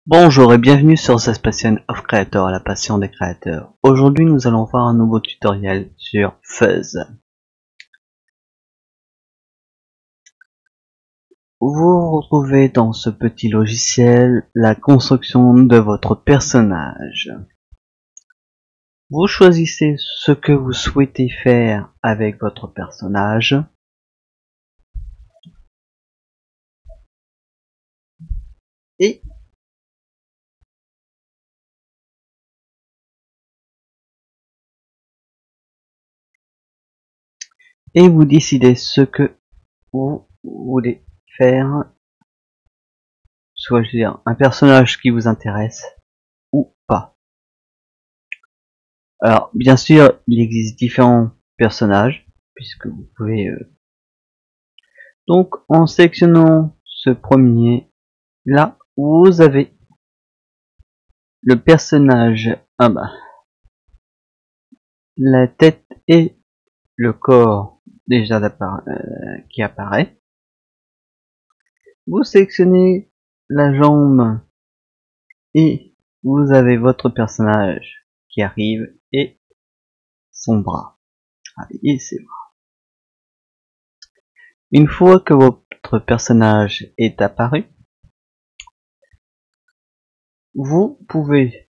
Bonjour et bienvenue sur The Passion of Creator, la passion des créateurs. Aujourd'hui nous allons voir un nouveau tutoriel sur Fuzz. Vous retrouvez dans ce petit logiciel la construction de votre personnage. Vous choisissez ce que vous souhaitez faire avec votre personnage. Et vous décidez ce que vous voulez faire. Choisir un personnage qui vous intéresse ou pas. Alors, bien sûr, il existe différents personnages, puisque vous pouvez... Donc, en sélectionnant ce premier, là, vous avez le personnage, la tête et le corps déjà qui apparaît. Vous sélectionnez la jambe et vous avez votre personnage qui arrive et son bras. Et ses bras. Une fois que votre personnage est apparu, vous pouvez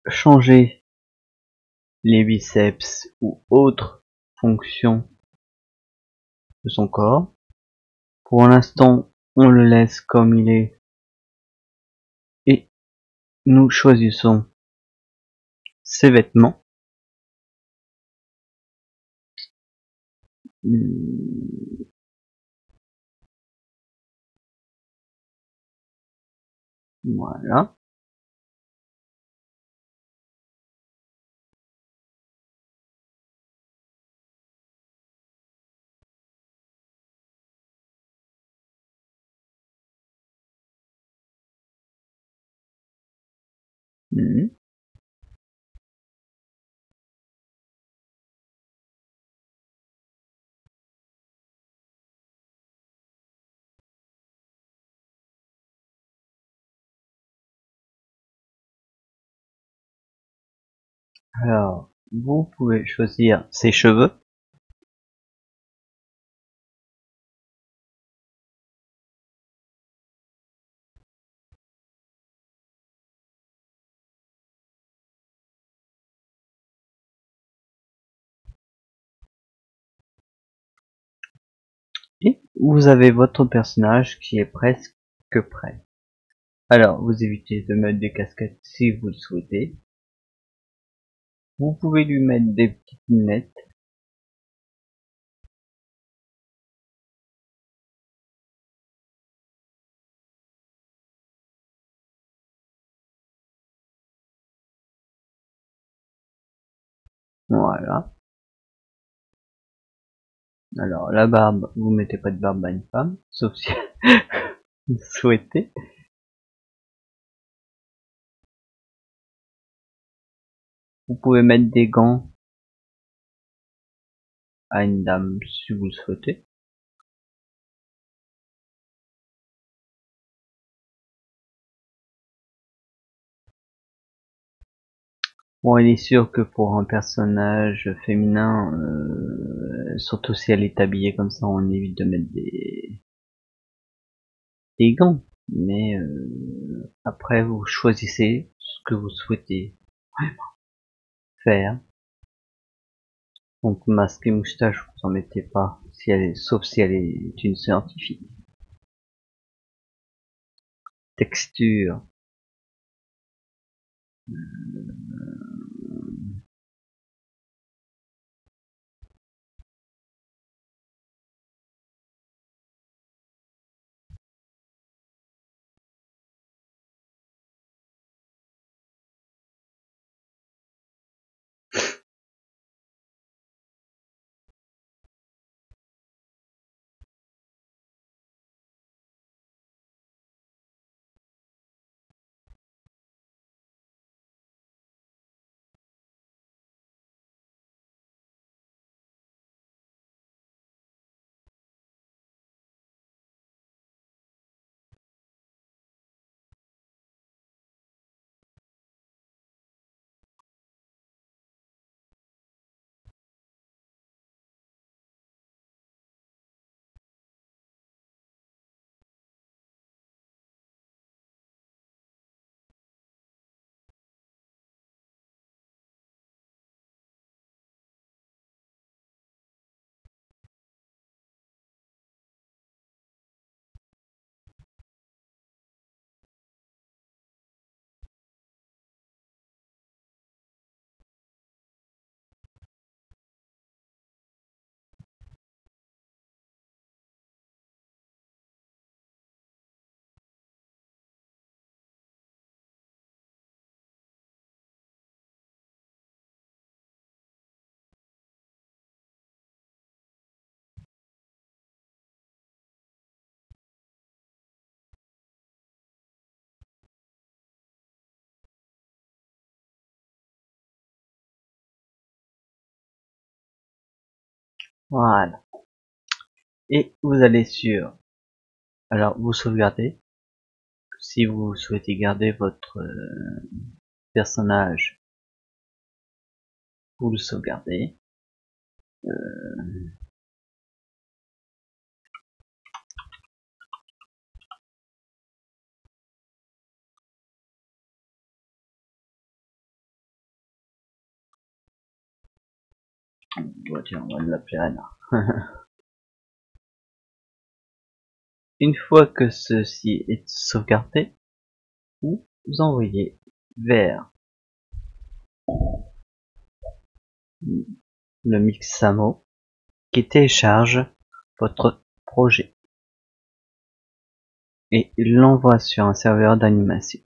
changer les biceps ou autres fonctions de son corps. Pour l'instant, on le laisse comme il est et nous choisissons ses vêtements. Voilà. Alors, vous pouvez choisir ses cheveux. Et vous avez votre personnage qui est presque prêt. Alors, vous évitez de mettre des casquettes si vous le souhaitez. Vous pouvez lui mettre des petites lunettes. Voilà. Alors, la barbe, vous mettez pas de barbe à une femme, sauf si vous souhaitez. Vous pouvez mettre des gants à une dame si vous le souhaitez. Bon, il est sûr que pour un personnage féminin, surtout si elle est habillée comme ça, on évite de mettre des gants. Mais après, vous choisissez ce que vous souhaitez faire. Donc masque et moustache, vous en mettez pas, sauf si elle est une scientifique. Texture. Voilà. Et vous allez sur, alors vous sauvegardez. Si vous souhaitez garder votre personnage, vous le sauvegardez. Bon, tiens, on va l'appeler Anna. Une fois que ceci est sauvegardé, vous vous envoyez vers le Mixamo qui télécharge votre projet et il l'envoie sur un serveur d'animation.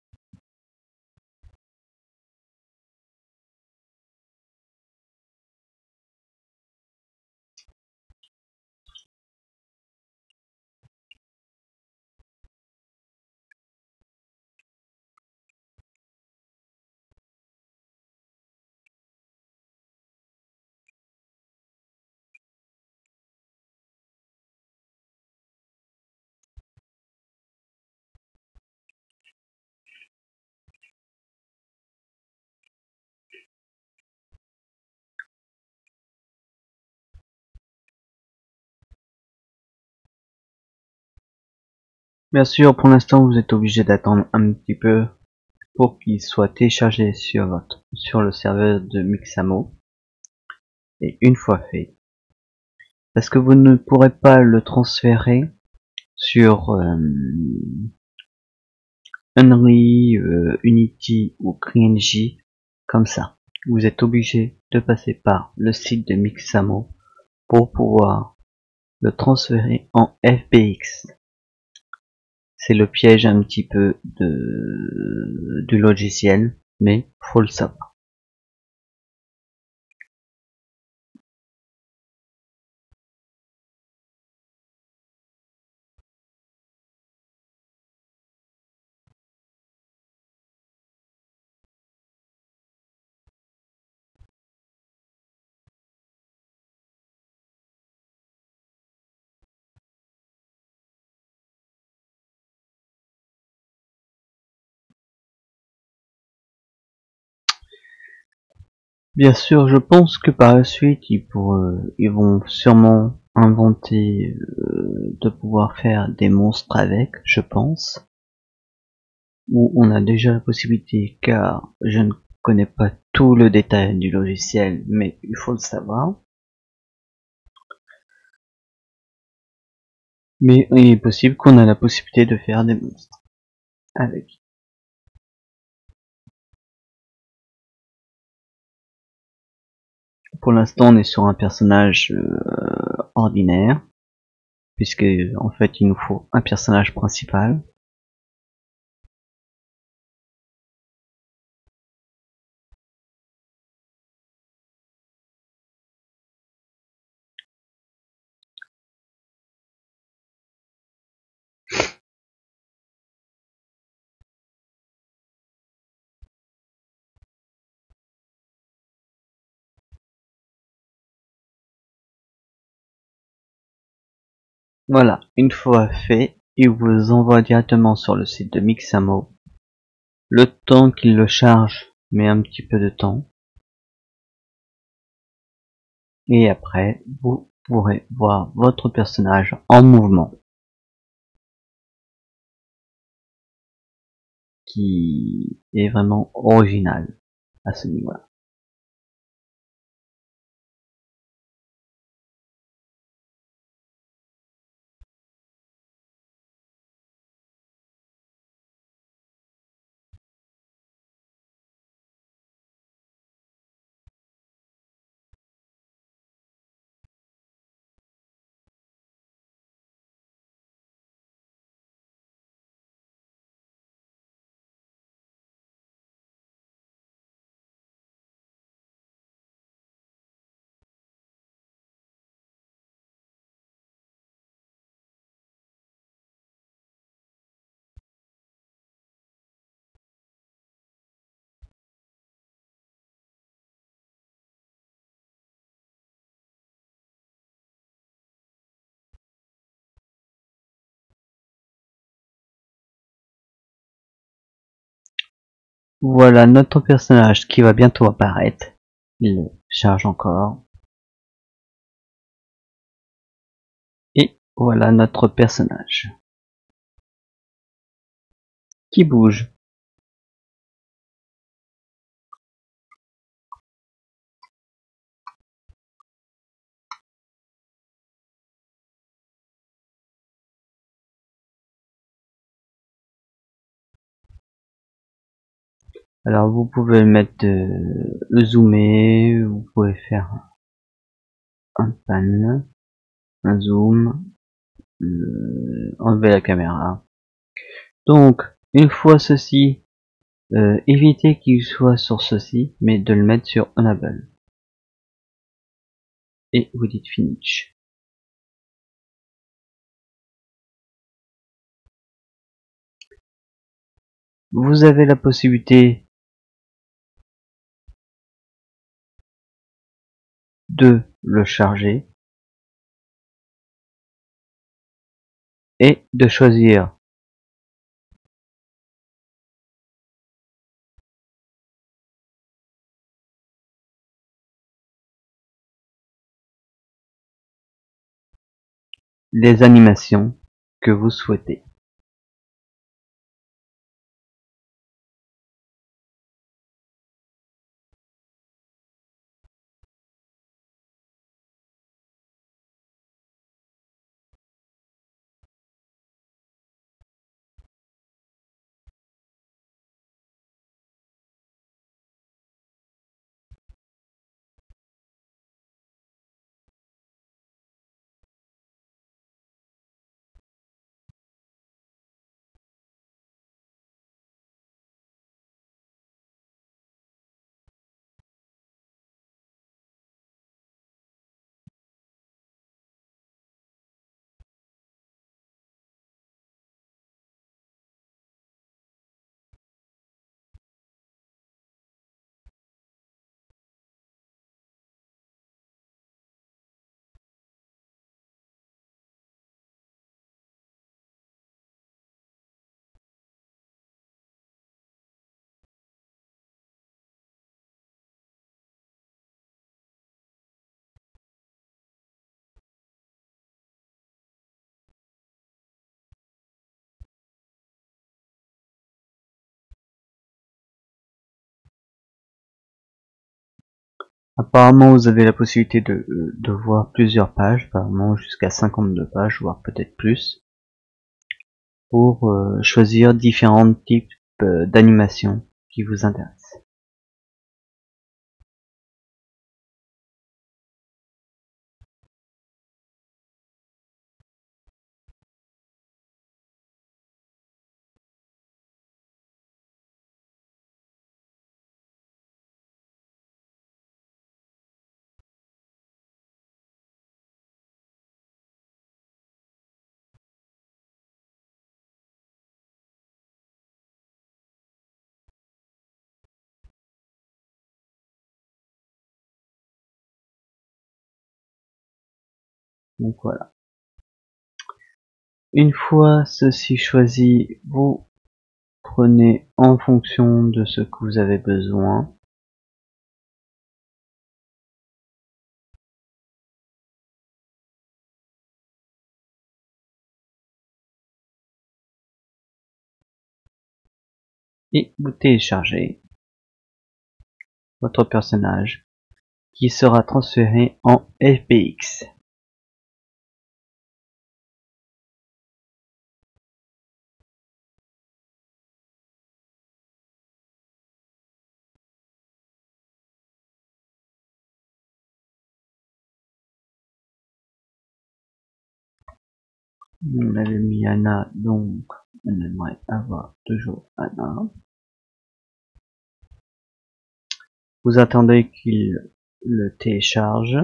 Bien sûr, pour l'instant, vous êtes obligé d'attendre un petit peu pour qu'il soit téléchargé sur le serveur de Mixamo. Et une fois fait, parce que vous ne pourrez pas le transférer sur Unreal, Unity ou CryEngine comme ça. Vous êtes obligé de passer par le site de Mixamo pour pouvoir le transférer en FBX. C'est le piège un petit peu du logiciel, mais faut le savoir. Bien sûr, je pense que par la suite, ils vont sûrement inventer de pouvoir faire des monstres avec, je pense. Où on a déjà la possibilité, car je ne connais pas tout le détail du logiciel, mais il faut le savoir. Mais il est possible qu'on a la possibilité de faire des monstres avec. Pour l'instant, on est sur un personnage ordinaire, puisque en fait, il nous faut un personnage principal. Voilà, une fois fait, il vous envoie directement sur le site de Mixamo. Le temps qu'il le charge met un petit peu de temps. Et après, vous pourrez voir votre personnage en mouvement, qui est vraiment original à ce niveau-là. Voilà notre personnage qui va bientôt apparaître. Il charge encore. Et voilà notre personnage qui bouge. Alors vous pouvez mettre le zoomer, vous pouvez faire un pan, un zoom, enlever la caméra. Donc une fois ceci, évitez qu'il soit sur ceci, mais de le mettre sur Enable. Et vous dites Finish. Vous avez la possibilité de le charger et de choisir les animations que vous souhaitez. Apparemment vous avez la possibilité de voir plusieurs pages, apparemment jusqu'à 52 pages, voire peut-être plus, pour choisir différents types d'animations qui vous intéressent. Donc voilà. Une fois ceci choisi, vous prenez en fonction de ce que vous avez besoin. Et vous téléchargez votre personnage qui sera transféré en FBX. On avait mis Anna, donc on aimerait avoir toujours Anna. Vous attendez qu'il le télécharge,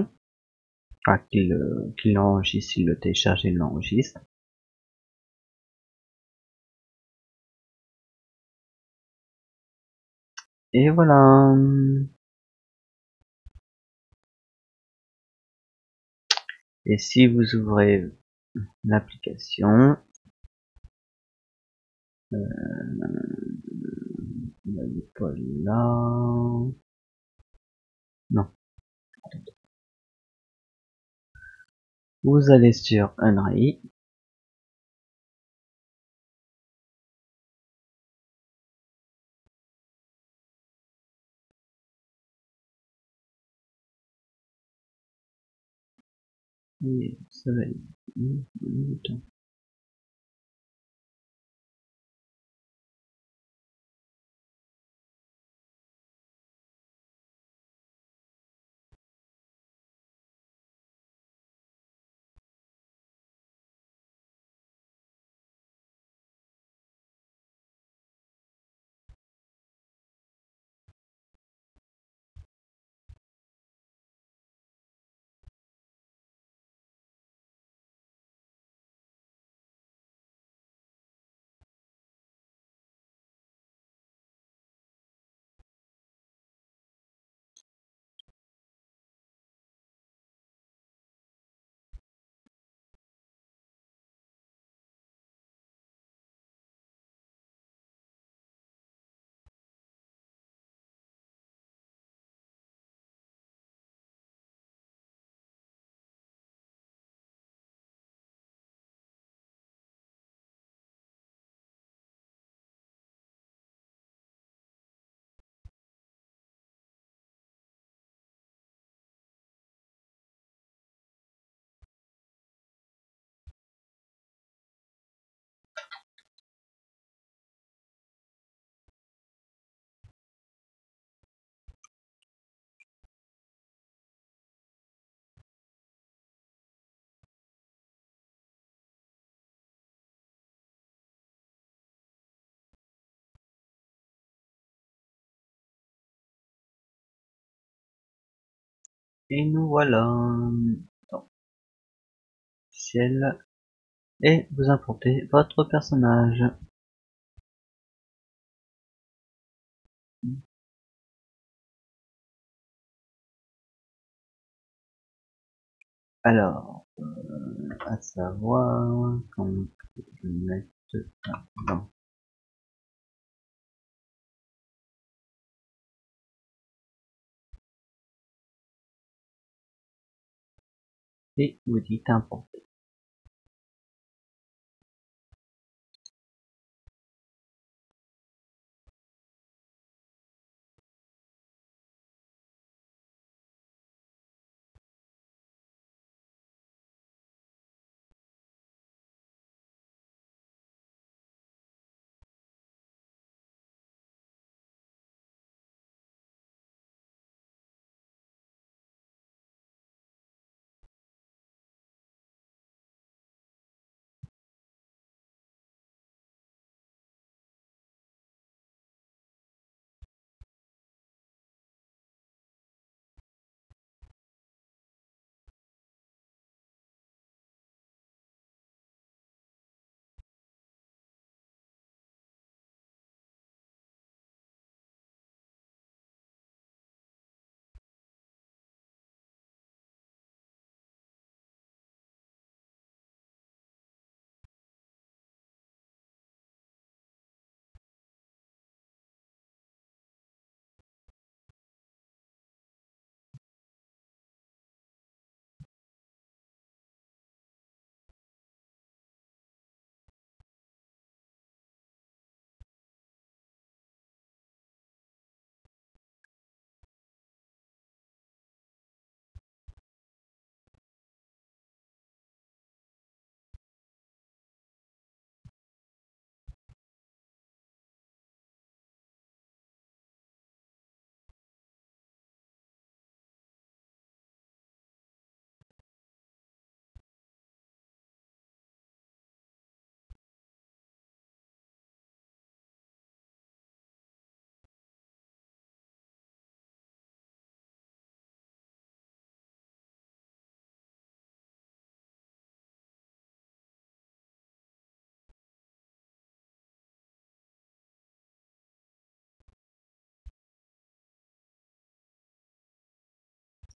enfin qu'il l'enregistre, il le télécharge et l'enregistre. Et voilà. Et si vous ouvrez l'application, n'allez pas là. Non. Vous allez sur Unreal. Et ça va être du temps. Et nous voilà. Attends. Ciel. Et vous importez votre personnage. Alors, à savoir, qu'on peut mettre dans. Et vous dites importer.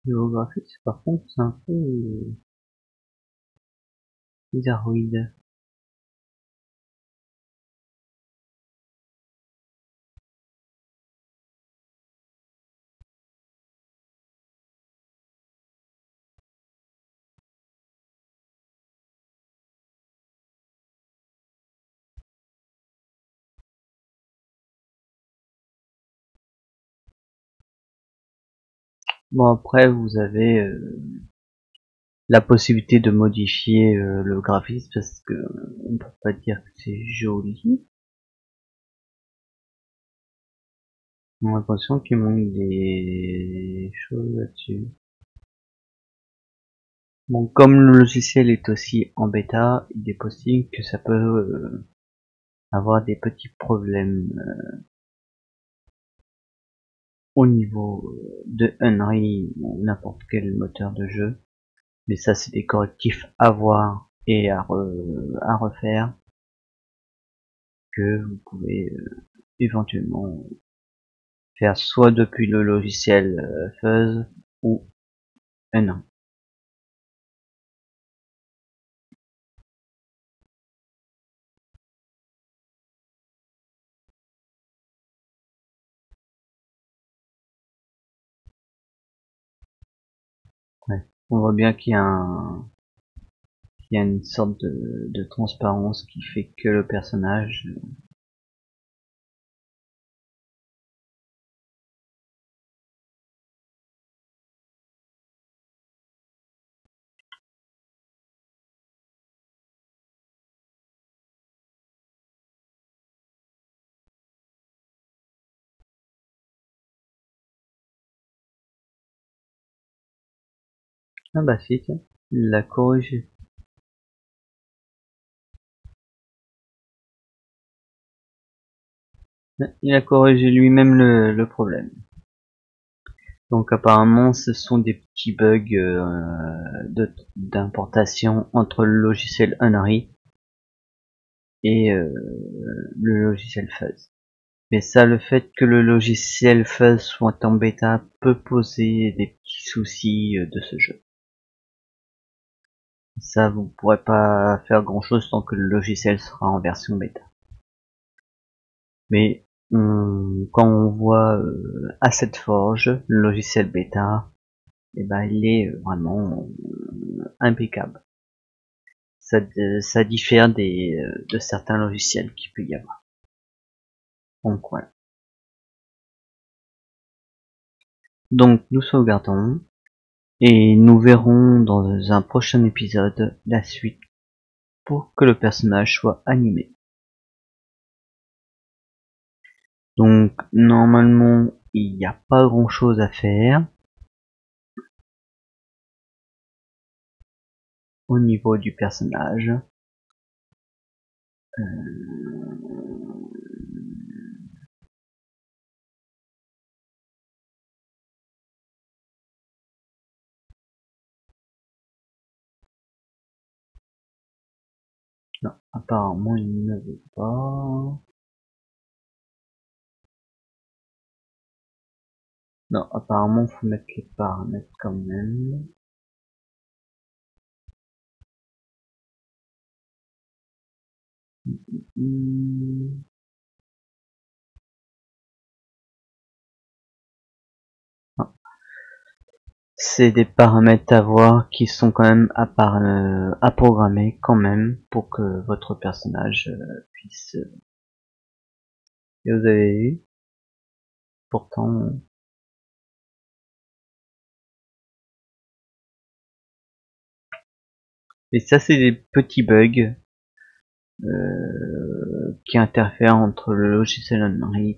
Géographique, par contre, c'est un peu bizarroïde. Bon, après vous avez la possibilité de modifier le graphisme, parce que on peut pas dire que c'est joli. J'ai l'impression qu'il manque des choses là-dessus. Bon, comme le logiciel est aussi en bêta, il est possible que ça peut avoir des petits problèmes au niveau de Unreal ou n'importe quel moteur de jeu. Mais ça, c'est des correctifs à voir et à refaire, que vous pouvez éventuellement faire soit depuis le logiciel Fuzz ou Unreal. Ouais. On voit bien qu'il y a une sorte de transparence qui fait que le personnage ah bah si, tiens, il l'a corrigé. Il a corrigé lui-même le problème. Donc apparemment ce sont des petits bugs d'importation entre le logiciel Unreal et le logiciel Fuzz. Mais ça, le fait que le logiciel Fuzz soit en bêta peut poser des petits soucis de ce jeu. Ça, vous pourrez pas faire grand chose tant que le logiciel sera en version bêta. Mais quand on voit Asset Forge, le logiciel bêta, et ben il est vraiment impeccable. Ça diffère de certains logiciels qu'il peut y avoir. Donc voilà. Donc nous sauvegardons et nous verrons dans un prochain épisode la suite pour que le personnage soit animé. Donc normalement il n'y a pas grand chose à faire au niveau du personnage. Non, apparemment il ne veut pas. Non, apparemment faut mettre les paramètres quand même. C'est des paramètres à voir qui sont quand même à programmer quand même pour que votre personnage puisse. Et vous avez vu, pourtant. Et ça, c'est des petits bugs qui interfèrent entre le logiciel Unreal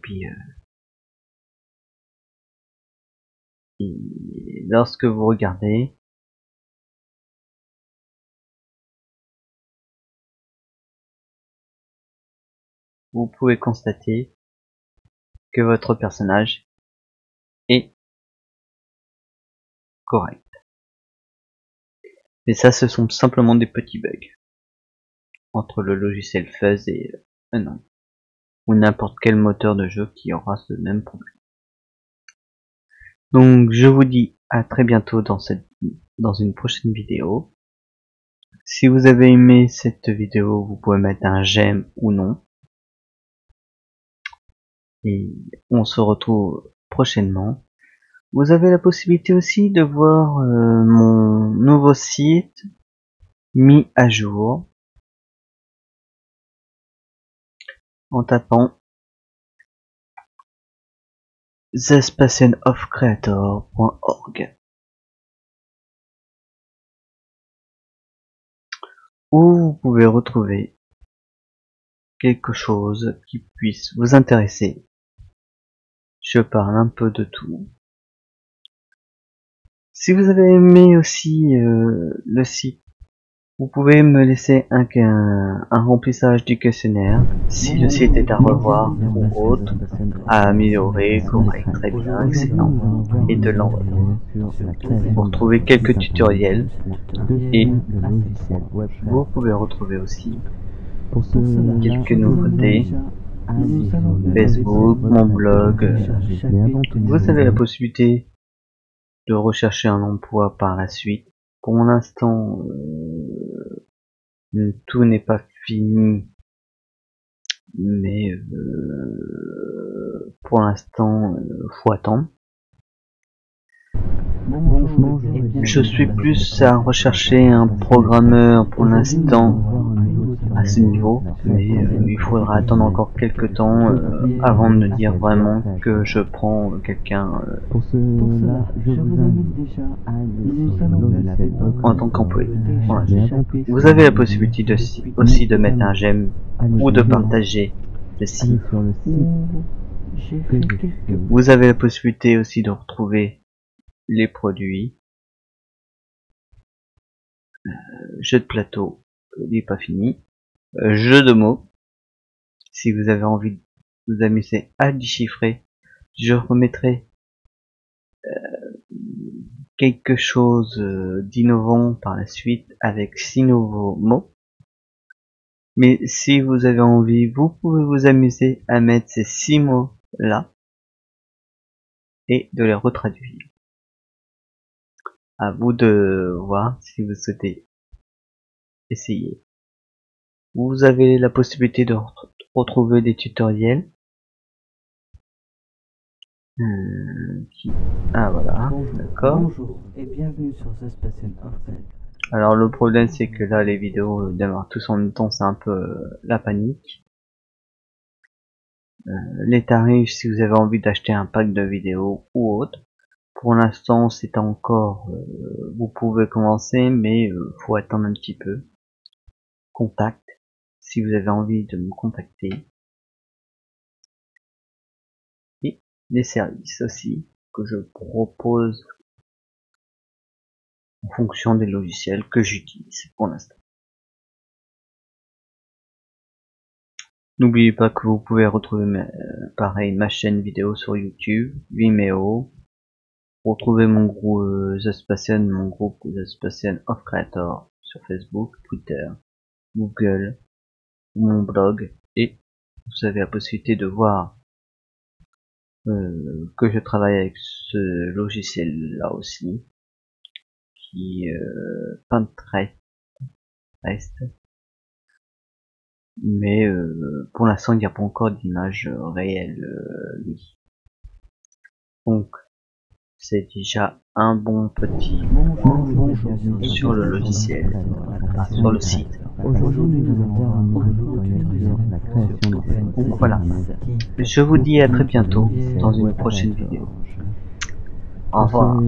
et lorsque vous regardez, vous pouvez constater que votre personnage est correct. Mais ça, ce sont simplement des petits bugs entre le logiciel Fuzz et Unreal, ou n'importe quel moteur de jeu qui aura ce même problème. Donc je vous dis à très bientôt dans une prochaine vidéo. Si vous avez aimé cette vidéo, vous pouvez mettre un j'aime ou non. Et on se retrouve prochainement. Vous avez la possibilité aussi de voir mon nouveau site mis à jour en tapant thespacenofcreator.org, où vous pouvez retrouver quelque chose qui puisse vous intéresser. Je parle un peu de tout. Si vous avez aimé aussi le site, vous pouvez me laisser un remplissage du questionnaire si le site est à revoir ou autre, à améliorer, correct, très bien, excellent, et de l'envoyer. Vous retrouvez quelques tutoriels et vous pouvez retrouver aussi quelques nouveautés, Facebook, mon blog. Vous avez la possibilité de rechercher un emploi par la suite. Pour l'instant, tout n'est pas fini, mais pour l'instant, faut attendre. Je suis plus à rechercher un programmeur pour l'instant à ce niveau, mais il faudra attendre encore quelques temps avant de me dire vraiment que je prends quelqu'un en tant qu'employé. Voilà. Vous avez la possibilité aussi de mettre un j'aime ou de partager le site. Vous avez la possibilité aussi de retrouver les produits. Jeu de plateau, il n'est pas fini. Jeu de mots. Si vous avez envie de vous amuser à déchiffrer, je remettrai quelque chose d'innovant par la suite avec 6 nouveaux mots. Mais si vous avez envie, vous pouvez vous amuser à mettre ces 6 mots là et de les retraduire. À vous de voir si vous souhaitez essayer. Vous avez la possibilité de retrouver des tutoriels. Ah voilà, d'accord. Bonjour et bienvenue sur thespacenofcreator. Alors le problème c'est que là les vidéos démarrent tous en même temps, c'est un peu la panique. Les tarifs, si vous avez envie d'acheter un pack de vidéos ou autre, pour l'instant c'est encore, vous pouvez commencer mais faut attendre un petit peu. Contact, si vous avez envie de me contacter. Et les services aussi que je propose en fonction des logiciels que j'utilise pour l'instant. N'oubliez pas que vous pouvez retrouver ma chaîne vidéo sur YouTube, Vimeo, retrouver mon groupe mon groupe thespacenofcreator sur Facebook, Twitter, Google, mon blog, et vous avez la possibilité de voir que je travaille avec ce logiciel là aussi, qui Pinterest, mais pour l'instant il n'y a pas encore d'image réelle lui. Donc c'est déjà un bon petit sur le logiciel, sur le site. Aujourd'hui, nous allons voir un nouveau tutoriel sur la création de Donc voilà, je vous dis à très bientôt dans une prochaine vidéo. Au revoir.